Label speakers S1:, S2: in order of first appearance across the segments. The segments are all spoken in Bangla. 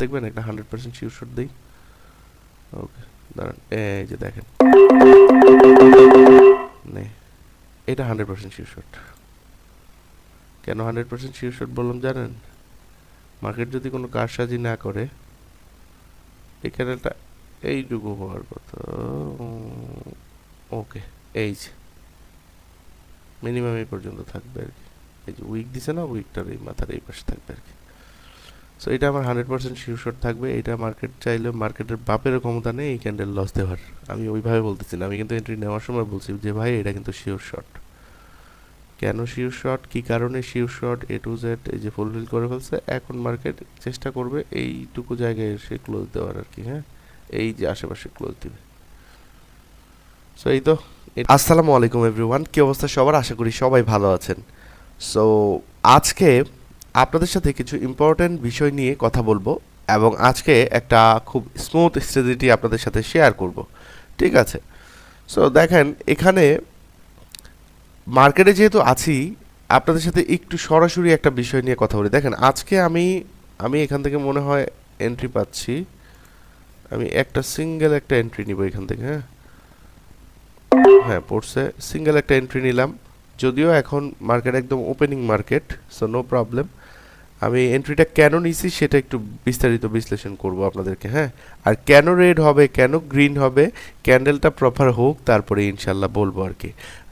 S1: দেখবেন একটা 100% শিওর শট দেই। ওকে দাঁড়ান, এই যে দেখেন নে, এটা 100% শিওর শট। কেন 100% শিওর শট বললাম জানেন? মার্কেট যদি কোনো কারসাজি না করে এই ক্যান্ডেলটা এইটুকু হওয়ার কথা। ওকে, এই যে মিনিমাম এই পর্যন্ত থাকবে আর কি। এই যে উইক দিছে না, উইকটার এই মাথার এই পাশে থাকবে আর কি। সো এটা আমার 100% শিওর শট থাকবে। এটা মার্কেট চাইলে, মার্কেটের বাপেরও ক্ষমতা নেই এই ক্যান্ডেল লস দেওয়ার। আমি ওইভাবে বলতেছি না, আমি কিন্তু এন্ট্রি নেওয়ার সময় বলছি যে ভাই এটা কিন্তু শিওর শট। কেন শিওর শট, কী কারণে sure shot, A to Z এই যে ফুলফিল করে ফেলছে। এখন মার্কেট চেষ্টা করবে এইটুকু জায়গায় এসে ক্লোজ দেওয়ার আর কি। হ্যাঁ, এই যে আশেপাশে ক্লোজ দিবে। সো এই তো। আসসালামু আলাইকুম এভরিওয়ান, কী অবস্থা সবার? আশা করি সবাই ভালো আছেন। সো আজকে আপনাদের সাথে কিছু ইম্পর্ট্যান্ট বিষয় নিয়ে কথা বলবো এবং আজকে একটা খুব স্মুথ স্ট্র্যাটেজি আপনাদের সাথে শেয়ার করব, ঠিক আছে? সো দেখেন, এখানে মার্কেটে যেহেতু আছি, আপনাদের সাথে একটু সরাসরি একটা বিষয় নিয়ে কথা বলি। দেখেন আজকে আমি এখান থেকে মনে হয় এন্ট্রি পাচ্ছি। আমি একটা সিঙ্গেল একটা এন্ট্রি নিব এখান থেকে। হ্যাঁ হ্যাঁ, পড়ছে, সিঙ্গেল একটা এন্ট্রি নিলাম। যদিও এখন মার্কেট একদম opening market, so no problem. আমি এন্ট্রিটা কেন নিছি সেটা একটু বিস্তারিত বিশ্লেষণ করব আপনাদেরকে। হ্যাঁ, আর কেন রেড হবে, কেন গ্রিন হবে, ক্যান্ডেলটা প্রপার হোক, তারপরে ইনশাল্লাহ বলবো আর কি।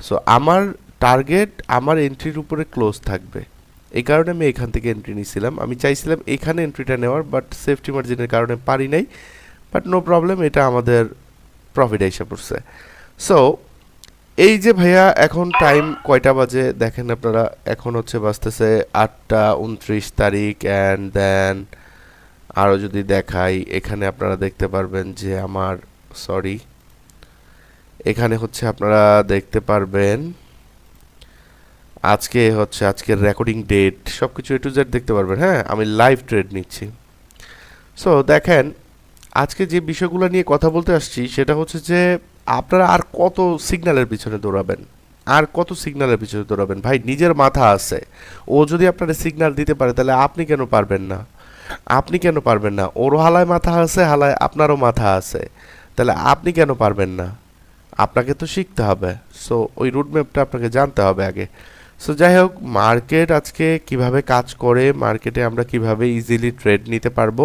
S1: সো আমার টার্গেট আমার এন্ট্রির উপরে ক্লোজ থাকবে, এই কারণে আমি এখান থেকে এন্ট্রি নিয়েছিলাম। আমি চাইছিলাম এখানে এন্ট্রিটা নেওয়ার, বাট সেফটি মার্জিনের কারণে পারি নাই। বাট নো প্রবলেম, এটা আমাদের প্রফিট এসে পড়ছে। সো এই যে ভাইয়া, এখন টাইম কয়টা বাজে দেখেন আপনারা। এখন হচ্ছে বাজতেছে 8টা 29 তারিখ। অ্যান্ড দেন আরও যদি দেখাই, এখানে আপনারা দেখতে পারবেন যে আমার, সরি, এখানে হচ্ছে আপনারা দেখতে পারবেন আজকে হচ্ছে আজকের রেকর্ডিং ডেট, সব কিছু এ টু জেড দেখতে পারবেন। হ্যাঁ, আমি লাইভ ট্রেড নিচ্ছি। সো দেখেন, আজকে যে বিষয়গুলো নিয়ে কথা বলতে আসছি সেটা হচ্ছে যে আপনারা আর কত সিগন্যালের পিছনে দৌড়াবেন, আর কত সিগন্যালের পিছনে দৌড়াবেন? ভাই নিজের মাথা আছে, ও যদি আপনার সিগন্যাল দিতে পারে তাহলে আপনি কেন পারবেন না? আপনি কেন পারবেন না? ওরও হালায় মাথা আছে, হালায় আপনারও মাথা আছে, তাহলে আপনি কেন পারবেন না? আপনাকে তো শিখতে হবে। সো ওই রুটম্যাপটা আপনাকে জানতে হবে আগে। সো যাই হোক, মার্কেট আজকে কিভাবে কাজ করে, মার্কেটে আমরা কিভাবে ইজিলি ট্রেড নিতে পারবো,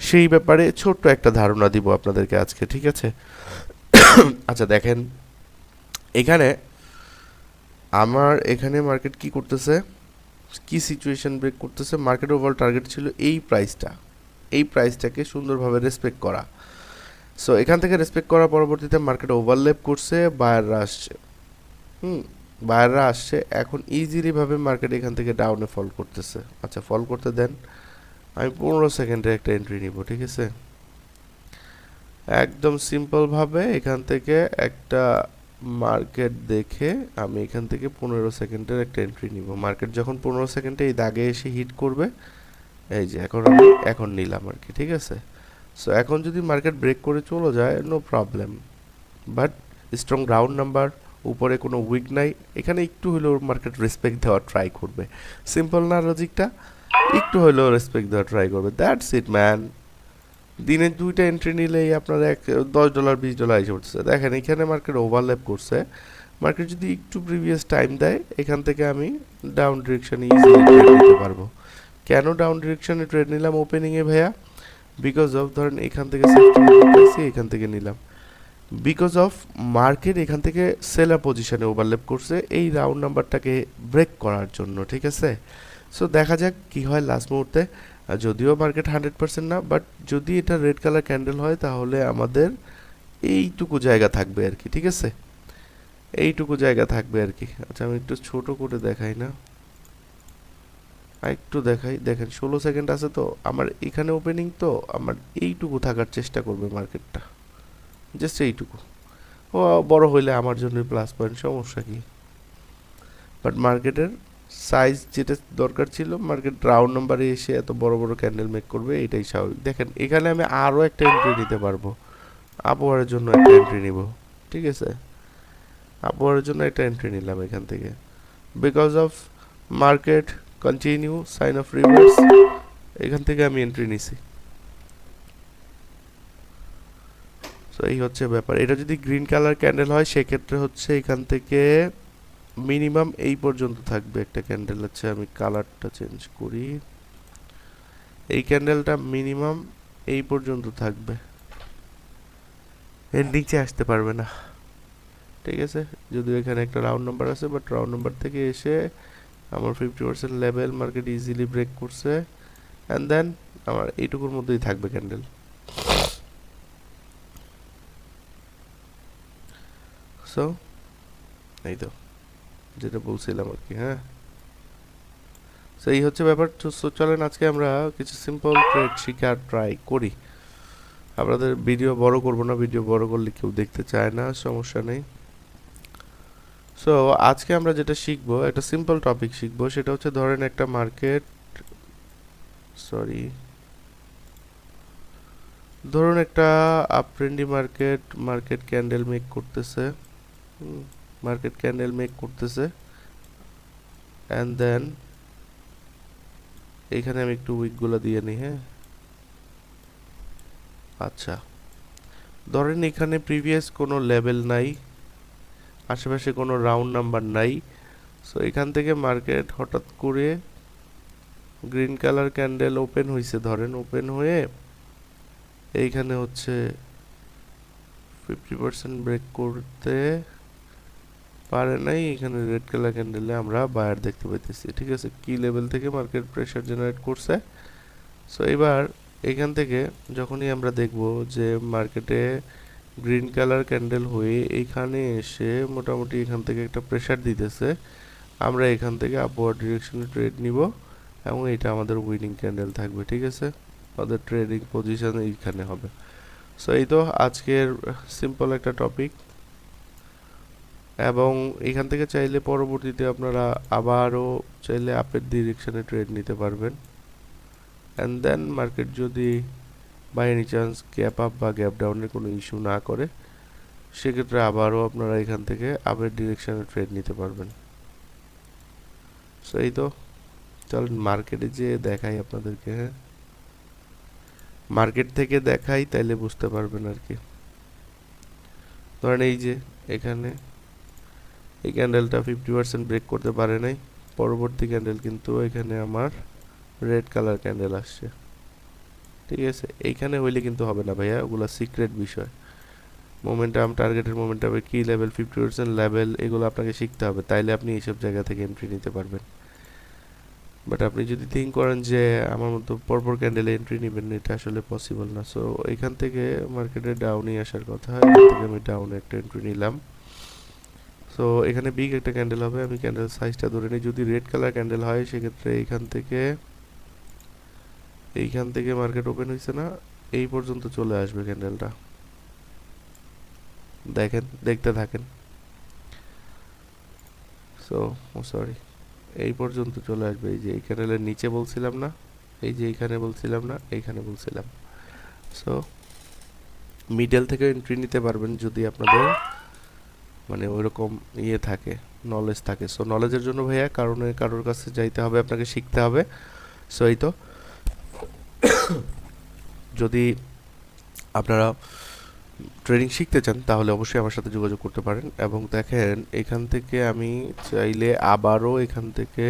S1: সেই ব্যাপারে ছোট্ট একটা ধারণা দিব আপনাদেরকে আজকে, ঠিক আছে? আচ্ছা দেখেন, এখানে আমার এখানে মার্কেট কি করতেছে, কি সিচুয়েশন ব্রেক করতেছে। মার্কেট ওভারঅল টার্গেট ছিল এই প্রাইসটা, এই প্রাইসটাকে সুন্দরভাবে রেসপেক্ট করা। সো এখান থেকে রেসপেক্ট করার পরবর্তীতে মার্কেট ওভারল্যাপ করছে, বায়াররা আসছে। বায়াররা আসছে, এখন ইজিলিভাবে মার্কেট এখান থেকে ডাউনে ফল করতেছে। আচ্ছা, ফল করতে দেন, আমি 15 সেকেন্ডে একটা এন্ট্রি নিব, ঠিক আছে? একদম সিম্পলভাবে এখান থেকে একটা মার্কেট দেখে আমি এখান থেকে 15 সেকেন্ডের একটা এন্ট্রি নিব। মার্কেট যখন 15 সেকেন্ডে এই দাগে এসে হিট করবে, এই যে এখন আমি এখন নিলাম আর কি, ঠিক আছে? সো এখন যদি মার্কেট ব্রেক করে চলে যায়, no problem, but strong ground number, উপরে কোনো উইক নাই, এখানে একটু হলেও মার্কেট রেসপেক্ট দেওয়ার ট্রাই করবে। সিম্পল না লজিকটা? একটু হলেও রেসপেক্ট দেওয়ার ট্রাই করবে, দ্যাটস ইট ম্যান। দিনে 2টা এন্ট্রি নিলেই আপনার $10 $20 এসে পড়ছে। দেখেন এখানে মার্কেট ওভারল্যাপ করছে। মার্কেট যদি একটু প্রিভিয়াস টাইম দেয়, এখান থেকে আমি ডাউন ডিরেকশনে ইজিলি ট্রেড নিতে পারবো। কেন ডাউন ডিরেকশনে ট্রেড নিলাম ওপেনিংয়ে ভাইয়া? বিকজ অফ, ধরেন এখান থেকে সেফটি পাইছি, এখান থেকে নিলাম। বিকজ অফ মার্কেট এখান থেকে সেলার পজিশনে ওভারল্যাপ করছে এই রাউন্ড নাম্বারটাকে ব্রেক করার জন্য, ঠিক আছে? সো দেখা যাক কি হয় লাস্ট মুহূর্তে। যদিও মার্কেট 100% না, বাট যদি এটা রেড কালার ক্যান্ডেল হয় তাহলে আমাদের এইটুকু জায়গা থাকবে আর কি, ঠিক আছে? এইটুকু জায়গা থাকবে আর কি। আচ্ছা, আমি একটু ছোট করে দেখাই না, একটু দেখাই। দেখেন 16 সেকেন্ড আছে, তো আমার এখানে ওপেনিং, তো আমার এইটুকু থাকার চেষ্টা করবে মার্কেটটা, জাস্ট এইটুকু। ও বড় হইলে আমার জন্য প্লাস পয়েন্ট, সমস্যা কি? বাট মার্কেটের সাইজ যেটা দরকার ছিল, মার্কেট রাউন্ড নাম্বারে এসে এত বড় বড় ক্যান্ডেল মেক করবে, এটাই স্বাভাবিক। দেখেন এখানে আমি আরও একটা এন্ট্রি নিতে পারবো, আপওয়ারের জন্য একটা এন্ট্রি নিব, ঠিক আছে? আপওয়ারের জন্য একটা এন্ট্রি নিলাম এখান থেকে, because of market continue sign of reverse, এখান থেকে আমি এন্ট্রি নিছি। সো এই হচ্ছে ব্যাপার। এটা যদি গ্রিন কালার ক্যান্ডেল হয় সেক্ষেত্রে হচ্ছে এখান থেকে মিনিমাম এই পর্যন্ত থাকবে একটা ক্যান্ডেল। আছে আমি কালারটা চেঞ্জ করি, এই ক্যান্ডেলটা মিনিমাম এই পর্যন্ত থাকবে, এর নিচে আসতে পারবে না, ঠিক আছে। যদিও এখানে একটা রাউন্ড নাম্বার আছে, বাট রাউন্ড নাম্বার থেকে এসে আমার 50% লেভেল মার্কেট ইজিলি ব্রেক করছে, অ্যান্ড দেন আমার এইটুকুর মধ্যেই থাকবে ক্যান্ডেল। সো এই তো যেটা বলছিলাম আর কি। হ্যাঁ, সো এই হচ্ছে ব্যাপার। সো চলেন আজকে আমরা কিছু সিম্পল ট্রেড শিখার ট্রাই করি। আপনাদের ভিডিও বড় করব না, ভিডিও বড় করলে কেউ দেখতে চায় না, সমস্যা নেই। সো আজকে আমরা যেটা শিখবো একটা সিম্পল টপিক শিখবো, সেটা হচ্ছে ধরেন একটা মার্কেট, ধরুন একটা up trendy market candle make করতেছে, মার্কেট ক্যান্ডেল মেক করতেছে, অ্যান্ড দেন এখানে আমি একটু উইকগুলো দিয়ে নিই। হ্যাঁ, আচ্ছা, ধরেন এখানে প্রিভিয়াস কোনো লেভেল নাই, আশেপাশে কোনো রাউন্ড নাম্বার নাই। সো এখান থেকে মার্কেট হঠাৎ করে গ্রিন কালার ক্যান্ডেল ওপেন হয়েছে, ধরেন ওপেন হয়ে এইখানে হচ্ছে 50% ব্রেক করতে পারে নাই, এখানে রেড কালার ক্যান্ডেলে আমরা বায়ার দেখতে পাইতেছি, ঠিক আছে। কি লেভেল থেকে মার্কেট প্রেসার জেনারেট করছে। সো এবার এখান থেকে যখনই আমরা দেখব যে মার্কেটে গ্রিন কালার ক্যান্ডেল হয়ে এইখানে এসে মোটামুটি এখান থেকে একটা প্রেসার দিতেছে, আমরা এখান থেকে আপওয়ার্ড ডিরেকশনে ট্রেড নিব এবং এটা আমাদের উইনিং ক্যান্ডেল থাকবে, ঠিক আছে। আমাদের ট্রেডিং পজিশন এইখানে হবে। সো এই তো আজকের সিম্পল একটা টপিক, এবং এখান থেকে চাইলে পরবর্তীতে আপনারা আবারও চাইলে আপের ডিরেকশনে ট্রেড নিতে পারবেন, অ্যান্ড দেন মার্কেট যদি by any chance gap up বা গ্যাপ ডাউনের কোনো ইস্যু না করে সেক্ষেত্রে আবারও আপনারা এখান থেকে আপের ডিরেকশনে ট্রেড নিতে পারবেন। সো এই তো চলেন মার্কেটে যে দেখাই আপনাদেরকে। হ্যাঁ, মার্কেট থেকে দেখাই তাইলে বুঝতে পারবেন আর কি। ধরেন এই যে এখানে এই ক্যান্ডেলটা 50% ব্রেক করতে পারে নাই, পরবর্তী ক্যান্ডেল কিন্তু এখানে আমার রেড কালার ক্যান্ডেল আসছে, ঠিক আছে। এইখানে হইলে কিন্তু হবে না ভাইয়া, ওগুলো সিক্রেট বিষয়। মোমেন্টাম, টার্গেটের মোমেন্টামে কি লেভেল, 50% লেভেল, এগুলো আপনাকে শিখতে হবে, তাইলে আপনি এইসব জায়গা থেকে এন্ট্রি নিতে পারবেন। বাট আপনি যদি থিঙ্ক করেন যে আমার মতো পরপর ক্যান্ডেলে এন্ট্রি নেবেন, এটা আসলে পসিবল না। সো এখান থেকে মার্কেটে ডাউনই আসার কথা, এখান থেকে আমি ডাউনে একটা এন্ট্রি নিলাম। সো এখানে বিগ একটা ক্যান্ডেল হবে, আমি ক্যান্ডেল সাইজটা ধরে নিই। যদি রেড কালার ক্যান্ডেল হয় সেক্ষেত্রে এইখান থেকে মার্কেট ওপেন হয়েছে না, এই পর্যন্ত চলে আসবে ক্যান্ডেলটা, দেখেন, দেখতে থাকেন। সো সরি, এই পর্যন্ত চলে আসবে। এই যে এই ক্যান্ডেলের নিচে বলছিলাম না, এই যে এইখানে বলছিলাম না, এইখানে বলছিলাম। সো মিডল থেকে এন্ট্রি নিতে পারবেন যদি আপনাদের মানে ওইরকম ইয়ে থাকে, নলেজ থাকে। সো নলেজের জন্য ভাইয়া কারোর কাছে যাইতে হবে, আপনাকে শিখতে হবে। সো এই তো যদি আপনারা ট্রেডিং শিখতে চান তাহলে অবশ্যই আমার সাথে যোগাযোগ করতে পারেন। এবং দেখেন এখান থেকে আমি চাইলে আবারও এখান থেকে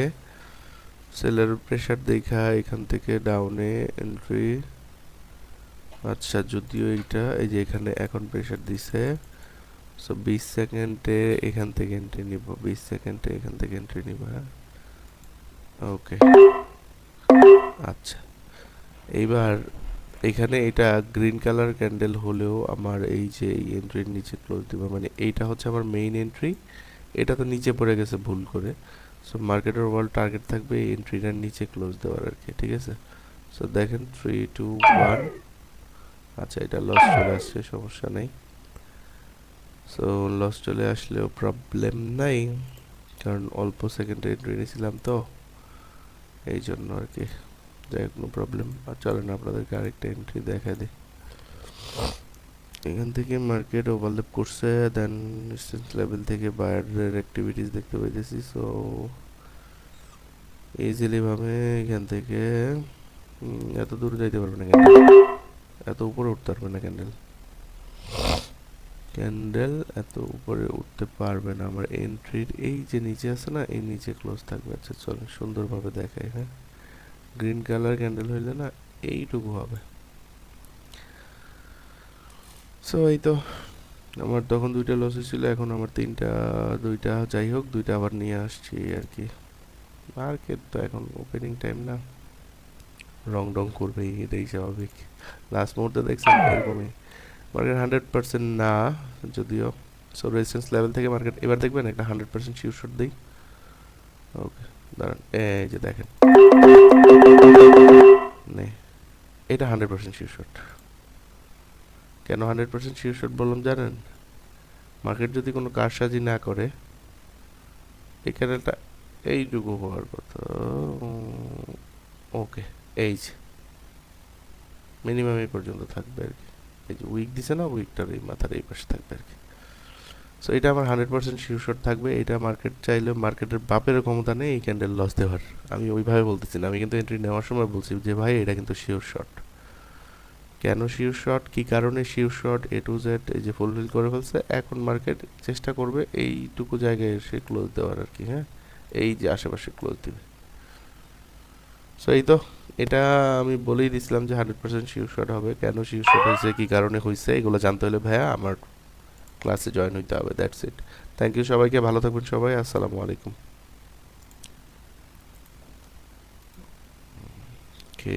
S1: সেলের প্রেশার দেখা এখান থেকে ডাউনে এন্ট্রি, আচ্ছা যদিও এইটা এই যে এখানে এখন প্রেশার দিছে, সো 20 সেকেন্ডে এখান থেকে এন্ট্রি নিব, 20 সেকেন্ডে এখান থেকে এন্ট্রি নিব। হ্যাঁ, ওকে, আচ্ছা। এইবার এখানে এটা গ্রিন কালার ক্যান্ডেল হলেও আমার এই যে এই এন্ট্রির নিচে ক্লোজ দিব, মানে এইটা হচ্ছে আমার মেইন এন্ট্রি, এটা তো নিচে পড়ে গেছে ভুল করে। সো মার্কেটের ওভারঅল টার্গেট থাকবে এই এন্ট্রিটার নিচে ক্লোজ দেওয়ার আর কি, ঠিক আছে। সো দেখেন 3 2 1, আচ্ছা এটা লস চলে আসছে, সমস্যা নেই। সো লস চলে আসলেও প্রবলেম নাই, কারণ অল্প সেকেন্ডে এন্ট্রি নিয়েছিলাম তো এই জন্য আর কি, যাই হোক নো প্রবলেম। আর চলেন আপনাদেরকে আরেকটা এন্ট্রি দেখা দিই। এখান থেকে মার্কেট ওভারল্যাপ করছে, দেন রেজিস্ট্যান্স লেভেল থেকে বায়ারের অ্যাক্টিভিটিস দেখতে পাইতেছি। সো ইজিলি ভাবে এখান থেকে এত দূর যাইতে পারবে না ক্যান্ডেল, এত উপরে উঠতে পারবে না ক্যান্ডেল। ক্যান্ডেল এত উপরে উঠতে পারবে না, আমার এন্ট্রির এই যে নিচে আছে না, এই নিচে ক্লোজ থাকবে। আচ্ছা চলো সুন্দরভাবে দেখাই। হ্যাঁ, গ্রিন কালার ক্যান্ডেল হইলে না এইটুকু হবে। সো এই তো আমার তখন দুইটা লস ছিল, এখন আমার দুইটা যাই হোক, দুইটা আবার নিয়ে আসছি আর কি। মার্কেট তো এখন ওপেনিং টাইম না, রং ডং করবেই, এটাই স্বাভাবিক। লাস্ট মুহূর্তে দেখছেন এরকমই। মার্কেট 100% না যদিও। সো রেজিস্ট্যান্স লেভেল থেকে মার্কেট এবার দেখবেন একটা 100% শিওর শট দেই। ওকে দাঁড়ান, এই যে দেখেন নে, এটা 100% শিওর শট। কেন 100% শিওর শট বললাম জানেন? মার্কেট যদি কোনো কারসাজি না করে, এই ক্যান্ডেলটা এইটুকু হওয়ার কথা। ওকে, এই যে মিনিমাম এই পর্যন্ত থাকবে আর কি। এই যে উইক দিছে না, উইকটার এই মাথার এই পাশে থাকবে আর কি। সো এটা আমার 100% শিওর শট থাকবে। এটা মার্কেট চাইলে, মার্কেটের বাপের ক্ষমতা নেই এই ক্যান্ডেল লস দেওয়ার। আমি ওইভাবে বলতেছি না, আমি কিন্তু এন্ট্রি নেওয়ার সময় বলছি যে ভাই এটা কিন্তু শিওর শট। কেন শিওর শট, কী কারণে sure shot, A to Z এই যে ফুলফিল করে ফেলছে। এখন মার্কেট চেষ্টা করবে এইটুকু জায়গায় এসে ক্লোজ দেওয়ার আর কি। হ্যাঁ, এই যে আশেপাশে ক্লোজ দিবে। সো এই তো, এটা আমি বলেই দিছিলাম যে 100% শিওর শট হবে। কেন শিওর শট হয়েছে, কী কারণে হয়েছে, এগুলো জানতে হলে ভাইয়া আমার ক্লাসে জয়েন হইতে হবে। That's it. থ্যাংক ইউ সবাইকে, ভালো থাকবেন সবাই, আসসালামু আলাইকুম। কে